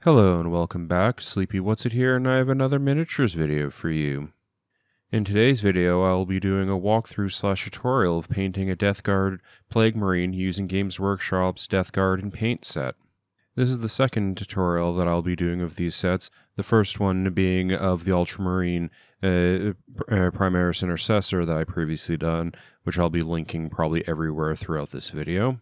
Hello and welcome back. sleepywhatsit here, and I have another miniatures video for you. In today's video, I will be doing a walkthrough / tutorial of painting a Death Guard Plague Marine using Games Workshop's Death Guard and Paint set. This is the second tutorial that I'll be doing of these sets, the first one being of the Ultramarine Primaris Intercessor that I previously done, which I'll be linking probably everywhere throughout this video.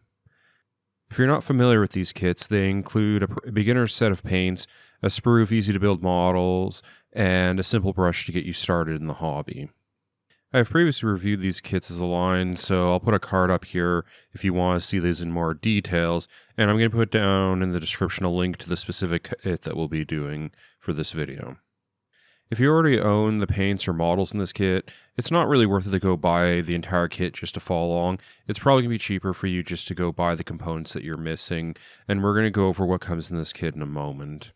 If you're not familiar with these kits, they include a beginner's set of paints, a sprue of easy-to-build models, and a simple brush to get you started in the hobby. I've previously reviewed these kits as a line, so I'll put a card up here if you want to see these in more details, and I'm going to put down in the description a link to the specific kit that we'll be doing for this video. If you already own the paints or models in this kit, it's not really worth it to go buy the entire kit just to follow along. It's probably going to be cheaper for you just to go buy the components that you're missing, and we're going to go over what comes in this kit in a moment.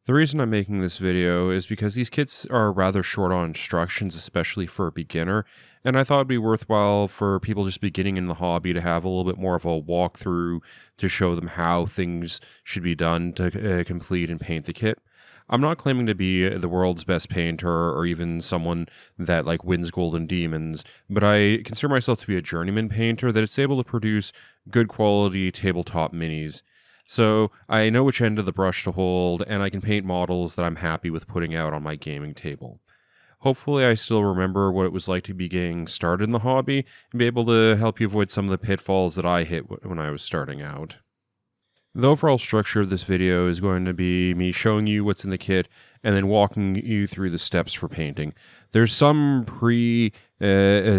The reason I'm making this video is because these kits are rather short on instructions, especially for a beginner, and I thought it'd be worthwhile for people just beginning in the hobby to have a little bit more of a walkthrough to show them how things should be done to complete and paint the kit. I'm not claiming to be the world's best painter or even someone that wins golden demons, but I consider myself to be a journeyman painter that is able to produce good quality tabletop minis. So I know which end of the brush to hold, and I can paint models that I'm happy with putting out on my gaming table. Hopefully I still remember what it was like to be getting started in the hobby and be able to help you avoid some of the pitfalls that I hit when I was starting out. The overall structure of this video is going to be me showing you what's in the kit and then walking you through the steps for painting. There's some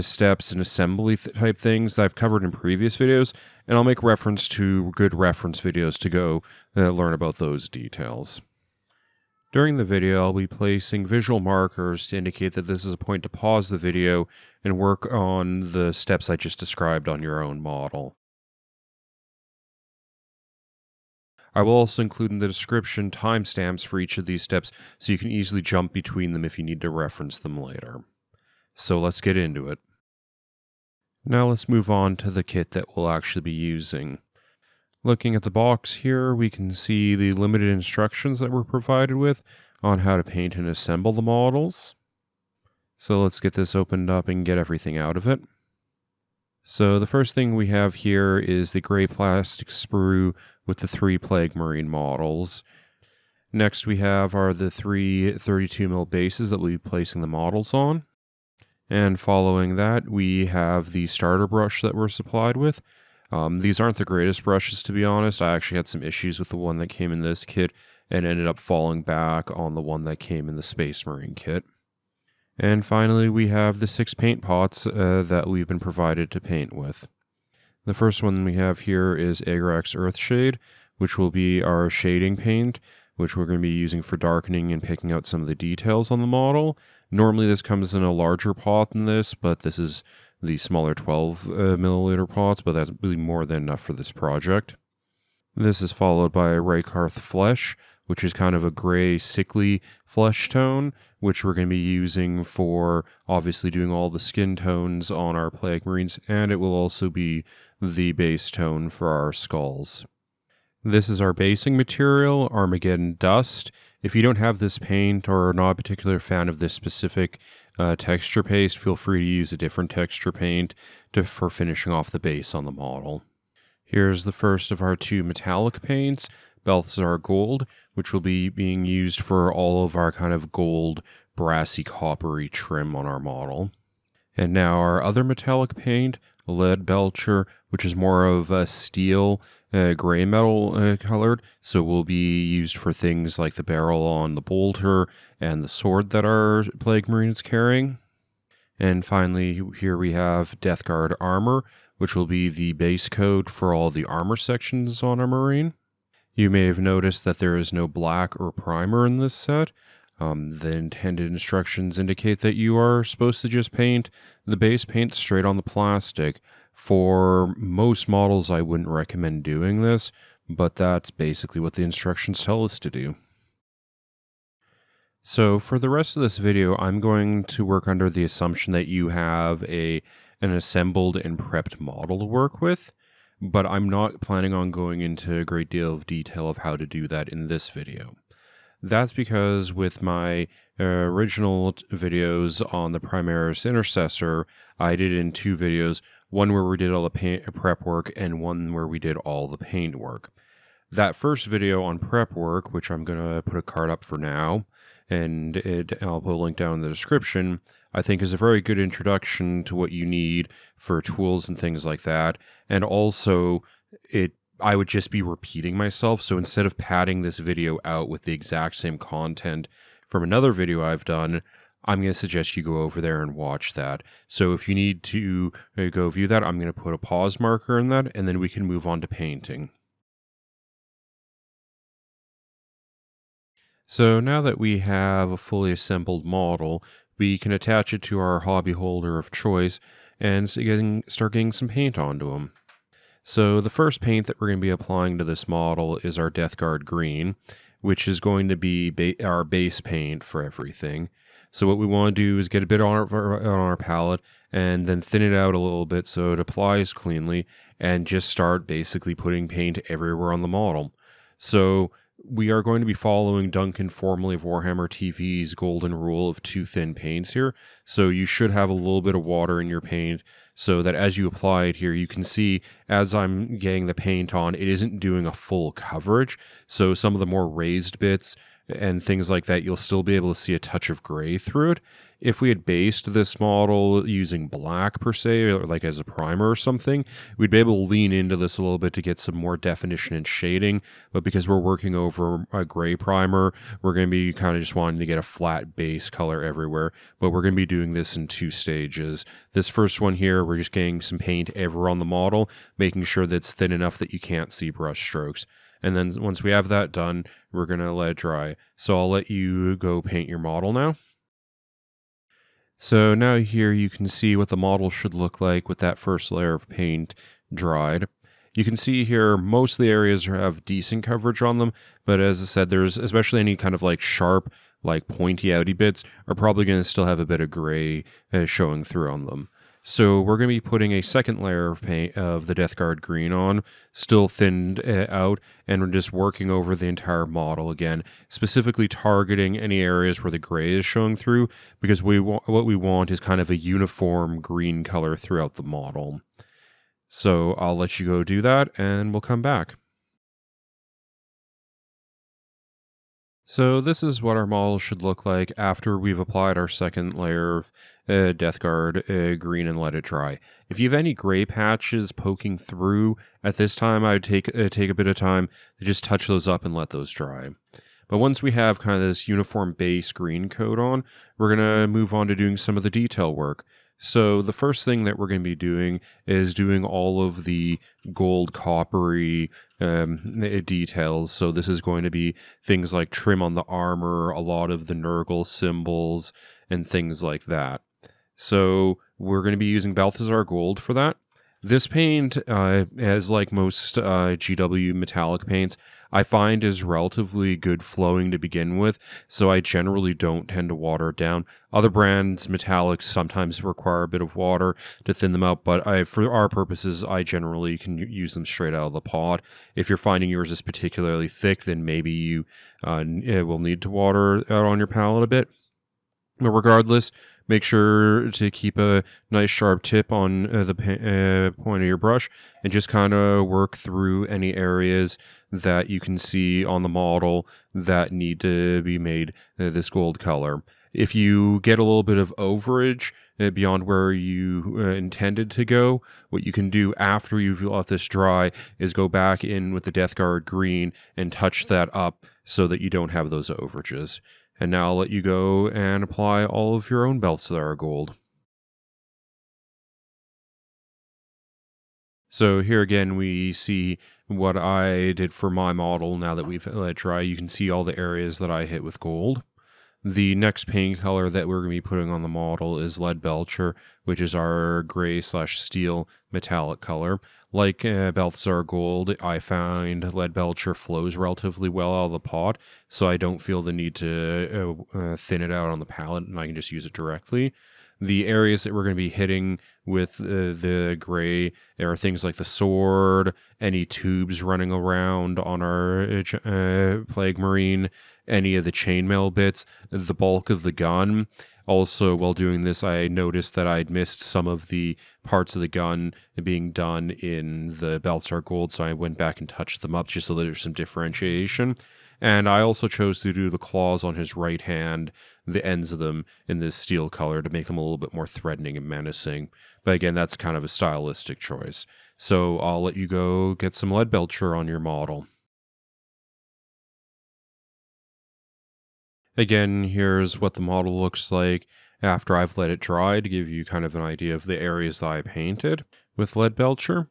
steps and assembly type things that I've covered in previous videos, and I'll make reference to good reference videos to go learn about those details. During the video, I'll be placing visual markers to indicate that this is a point to pause the video and work on the steps I just described on your own model. I will also include in the description timestamps for each of these steps so you can easily jump between them if you need to reference them later. So let's get into it. Now let's move on to the kit that we'll actually be using. Looking at the box here, we can see the limited instructions that we're provided with on how to paint and assemble the models. So let's get this opened up and get everything out of it. So the first thing we have here is the gray plastic sprue with the 3 Plague Marine models. Next we have are the 3 32mm bases that we'll be placing the models on. And following that we have the starter brush that we're supplied with. These aren't the greatest brushes, to be honest. I actually had some issues with the one that came in this kit and ended up falling back on the one that came in the Space Marine kit. And finally, we have the 6 paint pots that we've been provided to paint with. The first one we have here is Agrax Earthshade, which will be our shading paint, which we're going to be using for darkening and picking out some of the details on the model. Normally this comes in a larger pot than this, but this is the smaller 12 milliliter pots, but that's really more than enough for this project. This is followed by Rakarth Flesh, which is kind of a gray, sickly flesh tone, which we're going to be using for obviously doing all the skin tones on our Plague Marines, and it will also be the base tone for our skulls. This is our basing material, Armageddon Dust. If you don't have this paint or are not a particular fan of this specific texture paste, feel free to use a different texture paint for finishing off the base on the model. Here's the first of our 2 metallic paints, Balthasar Gold, which will be being used for all of our kind of gold, brassy, coppery trim on our model. And now our other metallic paint, Leadbelcher, which is more of a steel, gray metal colored, so will be used for things like the barrel on the bolter and the sword that our Plague Marine is carrying. And finally, here we have Death Guard Armor, which will be the base coat for all the armor sections on our Marine. You may have noticed that there is no black or primer in this set. The intended instructions indicate that you are supposed to just paint the base paint straight on the plastic. For most models, I wouldn't recommend doing this, but that's basically what the instructions tell us to do. So for the rest of this video, I'm going to work under the assumption that you have an assembled and prepped model to work with. but I'm not planning on going into a great deal of detail of how to do that in this video. That's because with my original videos on the Primaris Intercessor, I did it in 2 videos, one where we did all the prep work and one where we did all the paint work. That first video on prep work, which I'm going to put a card up for now, and I'll put a link down in the description, I think is a very good introduction to what you need for tools and things like that. And also, I would just be repeating myself, so instead of padding this video out with the exact same content from another video I've done, I'm going to suggest you go over there and watch that. So if you need to go view that, I'm going to put a pause marker in that, and then we can move on to painting. So now that we have a fully assembled model, we can attach it to our hobby holder of choice and start getting some paint onto them. So the first paint that we're going to be applying to this model is our Death Guard Green, which is going to be our base paint for everything. So what we want to do is get a bit on our palette and then thin it out a little bit so it applies cleanly, and just start basically putting paint everywhere on the model. So we are going to be following Duncan, formerly of Warhammer TV's golden rule of 2 thin paints here. So you should have a little bit of water in your paint so that as you apply it here, you can see as I'm getting the paint on, it isn't doing a full coverage. So some of the more raised bits and things like that, you'll still be able to see a touch of gray through it. If we had based this model using black per se, or like as a primer or something, we'd be able to lean into this a little bit to get some more definition and shading. But because we're working over a gray primer, we're going to be kind of just wanting to get a flat base color everywhere. But we're going to be doing this in 2 stages. This first one here, we're just getting some paint everywhere on the model, making sure that it's thin enough that you can't see brush strokes. And then once we have that done, we're going to let it dry. So I'll let you go paint your model now. So now here you can see what the model should look like with that first layer of paint dried. You can see here most of the areas have decent coverage on them, but as I said, there's especially any kind of like sharp, like pointy outy bits are probably going to still have a bit of gray showing through on them. So we're going to be putting a second layer of paint of the Death Guard Green on, still thinned out, and we're just working over the entire model again, specifically targeting any areas where the gray is showing through, because what we want is kind of a uniform green color throughout the model. So I'll let you go do that, and we'll come back. So this is what our model should look like after we've applied our second layer of Death Guard Green and let it dry. If you have any gray patches poking through at this time, I would take a bit of time to just touch those up and let those dry. But once we have kind of this uniform base green coat on, we're going to move on to doing some of the detail work. So the first thing that we're going to be doing is doing all of the gold coppery details. So this is going to be things like trim on the armor, a lot of the Nurgle symbols, and things like that. So we're going to be using Balthasar gold for that. This paint, as like most GW metallic paints, I find is relatively good flowing to begin with, so I generally don't tend to water it down. Other brands, metallics, sometimes require a bit of water to thin them out, but for our purposes, I generally can use them straight out of the pot. If you're finding yours is particularly thick, then maybe you will need to water out on your palette a bit. But regardless, make sure to keep a nice sharp tip on the point of your brush and just kind of work through any areas that you can see on the model that need to be made this gold color. If you get a little bit of overage beyond where you intended to go, what you can do after you've let this dry is go back in with the Death Guard Green and touch that up so that you don't have those overages. And now I'll let you go and apply all of your own Balthasar gold. So here again, we see what I did for my model now that we've let it dry. You can see all the areas that I hit with gold. The next paint color that we're going to be putting on the model is Leadbelcher, which is our gray/steel metallic color. Like Balthasar Gold, I find Leadbelcher flows relatively well out of the pot, so I don't feel the need to thin it out on the palette, and I can just use it directly. The areas that we're going to be hitting with the gray are things like the sword, any tubes running around on our Plague Marine, any of the chainmail bits, the bulk of the gun. Also, while doing this, I noticed that I'd missed some of the parts of the gun being done in the Balthasar Gold, so I went back and touched them up just so that there's some differentiation. And I also chose to do the claws on his right hand, the ends of them, in this steel color to make them a little bit more threatening and menacing. But again, that's kind of a stylistic choice. So I'll let you go get some Leadbelcher on your model. Again, here's what the model looks like after I've let it dry to give you kind of an idea of the areas that I painted with Leadbelcher.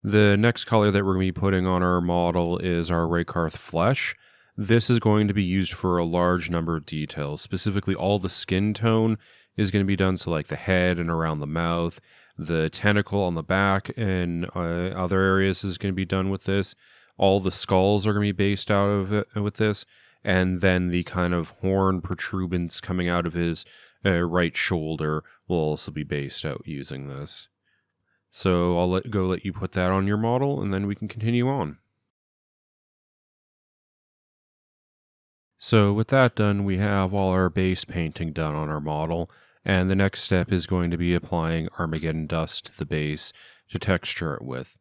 The next color that we're going to be putting on our model is our Rakarth flesh. This is going to be used for a large number of details. Specifically, all the skin tone is going to be done, so like the head and around the mouth, the tentacle on the back and other areas is going to be done with this. All the skulls are going to be based out of it with this, and then the kind of horn protuberance coming out of his right shoulder will also be based out using this. So I'll let you put that on your model, and then we can continue on. So with that done, we have all our base painting done on our model, and the next step is going to be applying Armageddon dust to the base to texture it with.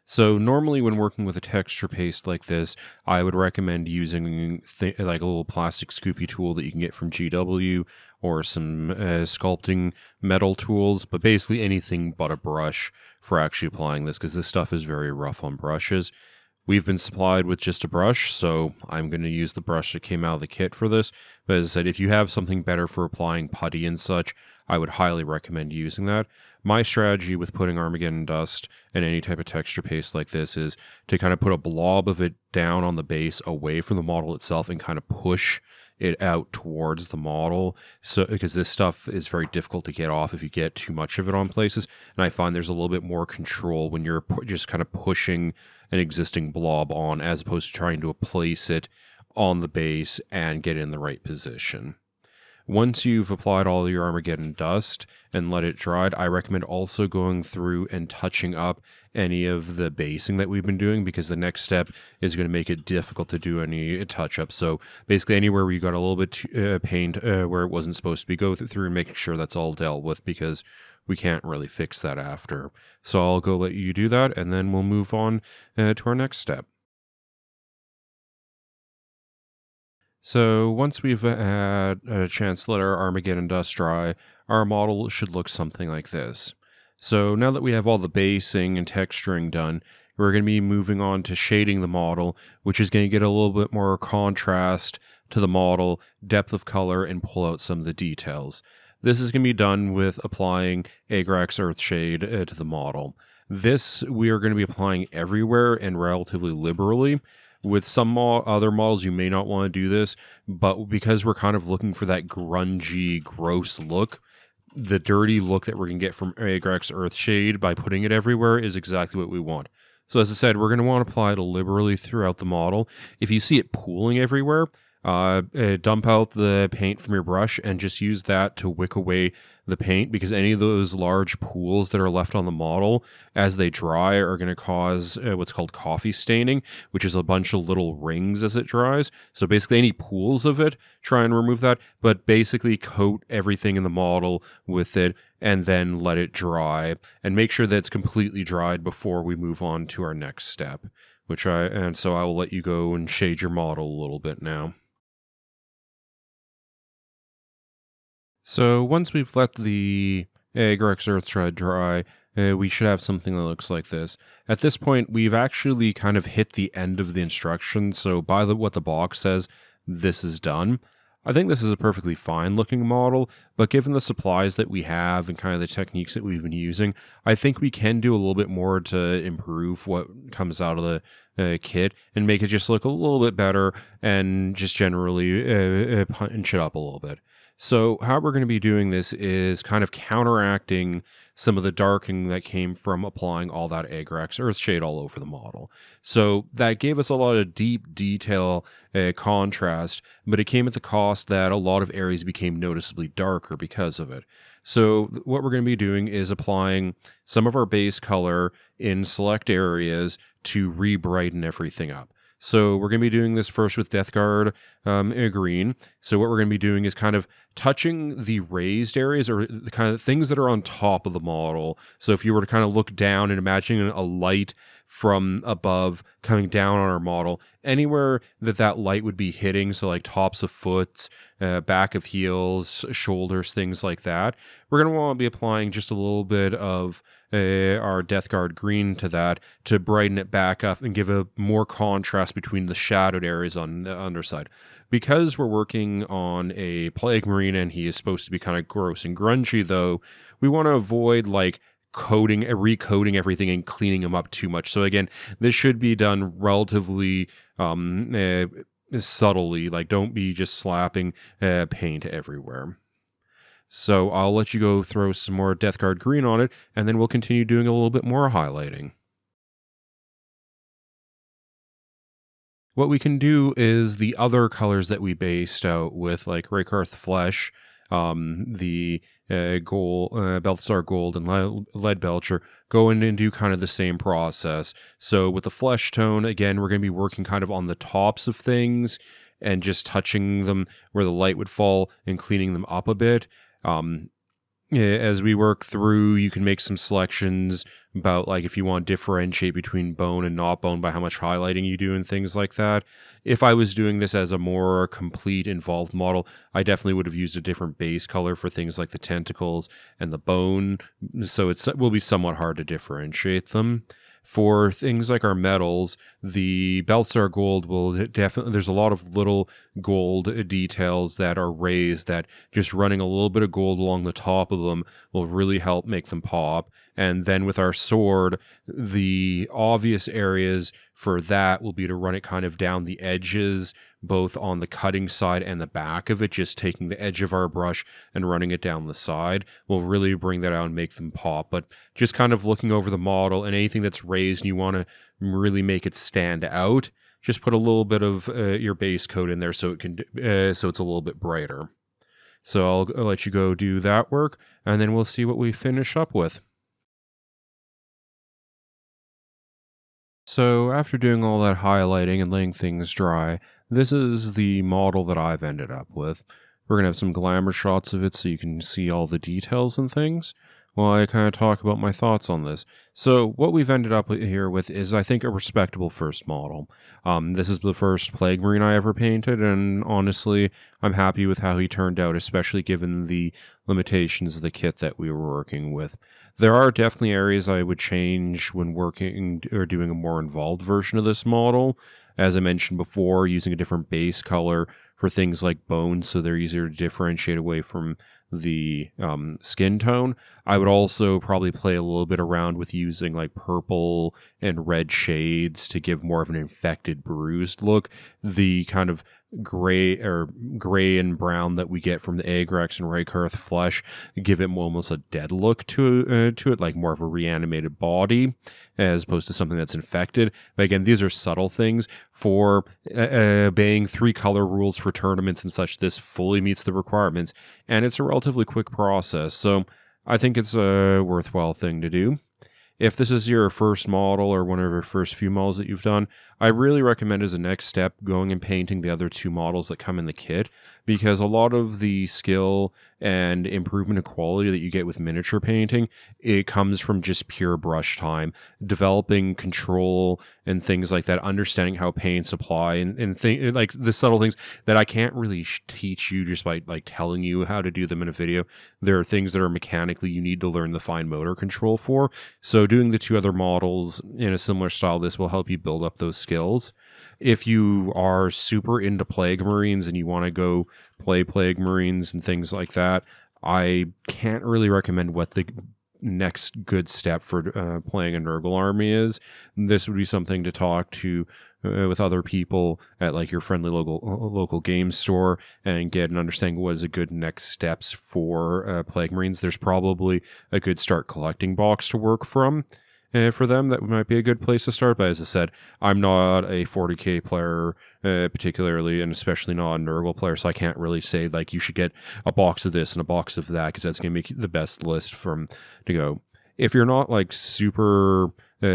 So normally when working with a texture paste like this, I would recommend using like a little plastic scoopy tool that you can get from GW or some sculpting metal tools, but basically anything but a brush for actually applying this, because this stuff is very rough on brushes. We've been supplied with just a brush, so I'm going to use the brush that came out of the kit for this. But as I said, if you have something better for applying putty and such, I would highly recommend using that. My strategy with putting Armageddon dust and any type of texture paste like this is to kind of put a blob of it down on the base away from the model itself and kind of push it out towards the model, so because this stuff is very difficult to get off if you get too much of it on places, and I find there's a little bit more control when you're just kind of pushing an existing blob on as opposed to trying to place it on the base and get in the right position. Once you've applied all your Armageddon dust and let it dry, I recommend also going through and touching up any of the basing that we've been doing, because the next step is going to make it difficult to do any touch-ups. So basically anywhere where you got a little bit paint where it wasn't supposed to be, go through and make sure that's all dealt with, because we can't really fix that after. So I'll go let you do that, and then we'll move on to our next step. So once we've had a chance to let our Armageddon dust dry, our model should look something like this. So now that we have all the basing and texturing done, we're going to be moving on to shading the model, which is going to get a little bit more contrast to the model, depth of color, and pull out some of the details. This is going to be done with applying Agrax Earthshade to the model. This we are going to be applying everywhere and relatively liberally. With some other models, you may not want to do this, but because we're kind of looking for that grungy, gross look, the dirty look that we're going to get from Agrax Earthshade by putting it everywhere is exactly what we want. So as I said, we're going to want to apply it liberally throughout the model. If you see it pooling everywhere, dump out the paint from your brush and just use that to wick away the paint, because any of those large pools that are left on the model as they dry are going to cause what's called coffee staining, which is a bunch of little rings as it dries. So basically any pools of it, try and remove that, but basically coat everything in the model with it and then let it dry, and make sure that it's completely dried before we move on to our next step, so I will let you go and shade your model a little bit now. So once we've let the Agrax Earthshade dry, we should have something that looks like this. At this point, we've actually kind of hit the end of the instructions, so by what the box says, this is done. I think this is a perfectly fine looking model, but given the supplies that we have and kind of the techniques that we've been using, I think we can do a little bit more to improve what comes out of the kit and make it just look a little bit better and just generally punch it up a little bit. So how we're going to be doing this is kind of counteracting some of the darkening that came from applying all that Agrax Earthshade all over the model. So that gave us a lot of deep detail contrast, but it came at the cost that a lot of areas became noticeably darker because of it. So what we're going to be doing is applying some of our base color in select areas to re-brighten everything up. So we're going to be doing this first with Death Guard green. So what we're going to be doing is kind of touching the raised areas or the kind of things that are on top of the model. So if you were to kind of look down and imagining a light from above coming down on our model, anywhere that light would be hitting, so like tops of foot, back of heels, shoulders, things like that, we're going to want to be applying just a little bit of our Death Guard green to that to brighten it back up and give a more contrast between the shadowed areas on the underside. Because we're working on a Plague Marine and he is supposed to be kind of gross and grungy, though, we want to avoid like recoding everything and cleaning them up too much. So again, this should be done relatively subtly. Like, don't be just slapping paint everywhere. So I'll let you go throw some more Death Guard green on it, and then we'll continue doing a little bit more highlighting. What we can do is the other colors that we based out with, like Rakarth Flesh, the Balthasar Gold, and Leadbelcher, go in and do kind of the same process. So with the Flesh tone, again, we're going to be working kind of on the tops of things and just touching them where the light would fall and cleaning them up a bit. As we work through, you can make some selections about like if you want to differentiate between bone and not bone by how much highlighting you do and things like that. If I was doing this as a more complete involved model, I definitely would have used a different base color for things like the tentacles and the bone, so it will be somewhat hard to differentiate them. For things like our metals, the Balthasar Gold will definitely, there's a lot of little gold details that are raised that just running a little bit of gold along the top of them will really help make them pop. And then with our sword, the obvious areas for that will be to run it kind of down the edges, both on the cutting side and the back of it, just taking the edge of our brush and running it down the side will really bring that out and make them pop. But just kind of looking over the model and anything that's raised and you want to really make it stand out, just put a little bit of your base coat in there so it can so it's a little bit brighter. So I'll let you go do that work, and then we'll see what we finish up with. So after doing all that highlighting and letting things dry, this is the model that I've ended up with. We're going to have some glamour shots of it so you can see all the details and things while I kind of talk about my thoughts on this. So what we've ended up here with is, I think, a respectable first model. This is the first Plague Marine I ever painted, and honestly, I'm happy with how he turned out, especially given the limitations of the kit that we were working with. There are definitely areas I would change when working or doing a more involved version of this model. As I mentioned before, using a different base color for things like bones so they're easier to differentiate away from the skin tone. I would also probably play a little bit around with using like purple and red shades to give more of an infected, bruised look. The kind of gray and brown that we get from the Agrax and Rakarth flesh give it almost a dead look to it, like more of a reanimated body as opposed to something that's infected. But again, these are subtle things. For obeying 3 color rules for tournaments and such, this fully meets the requirements, and it's a relatively quick process, so I think it's a worthwhile thing to do. If this is your first model or one of your first few models that you've done, I really recommend as a next step going and painting the other 2 models that come in the kit, because a lot of the skill and improvement in quality that you get with miniature painting, it comes from just pure brush time, developing control and things like that, understanding how paints apply and like the subtle things that I can't really teach you just by like telling you how to do them in a video. There are things that are mechanically you need to learn the fine motor control for. So So doing the 2 other models in a similar style, this will help you build up those skills. If you are super into Plague Marines and you want to go play Plague Marines and things like that, I can't really recommend what the next good step for playing a Nurgle army is. This would be something to talk to with other people at like your friendly local game store and get an understanding what is a good next steps for Plague Marines. There's probably a good start collecting box to work from for them. That might be a good place to start. But as I said, I'm not a 40k player particularly, and especially not a Nurgle player, so I can't really say like you should get a box of this and a box of that, because that's going to make the best list to go. If you're not like super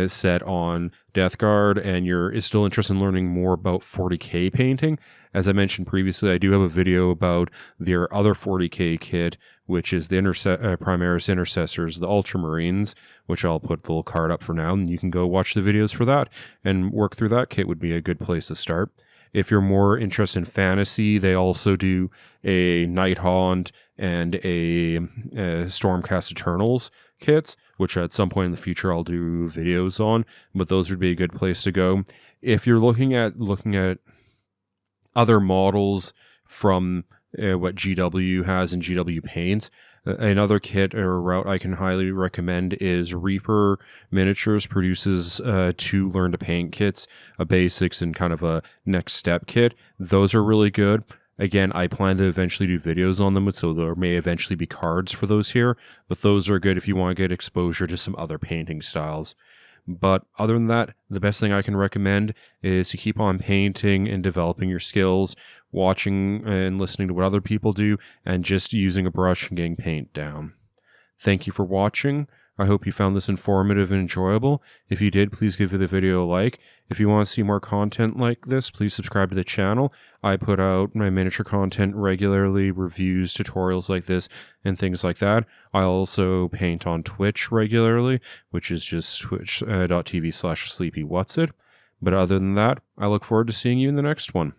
set on Death Guard and you're still interested in learning more about 40k painting, as I mentioned previously, I do have a video about their other 40k kit, which is the Primaris Intercessors, the Ultramarines, which I'll put the little card up for now, and you can go watch the videos for that and work through that kit. Would be a good place to start. If you're more interested in fantasy, they also do a Nighthaunt and a Stormcast Eternals kits, which at some point in the future I'll do videos on, but those would be a good place to go. If you're looking at other models from what GW has and GW paints, another kit or route I can highly recommend is Reaper Miniatures produces 2 learn to paint kits, a basics and kind of a next step kit. Those are really good. Again, I plan to eventually do videos on them, so there may eventually be cards for those here, but those are good if you want to get exposure to some other painting styles. But other than that, the best thing I can recommend is to keep on painting and developing your skills, watching and listening to what other people do, and just using a brush and getting paint down. Thank you for watching. I hope you found this informative and enjoyable. If you did, please give the video a like. If you want to see more content like this, please subscribe to the channel. I put out my miniature content regularly, reviews, tutorials like this, and things like that. I also paint on Twitch regularly, which is just twitch.tv/sleepywhatsit. But other than that, I look forward to seeing you in the next one.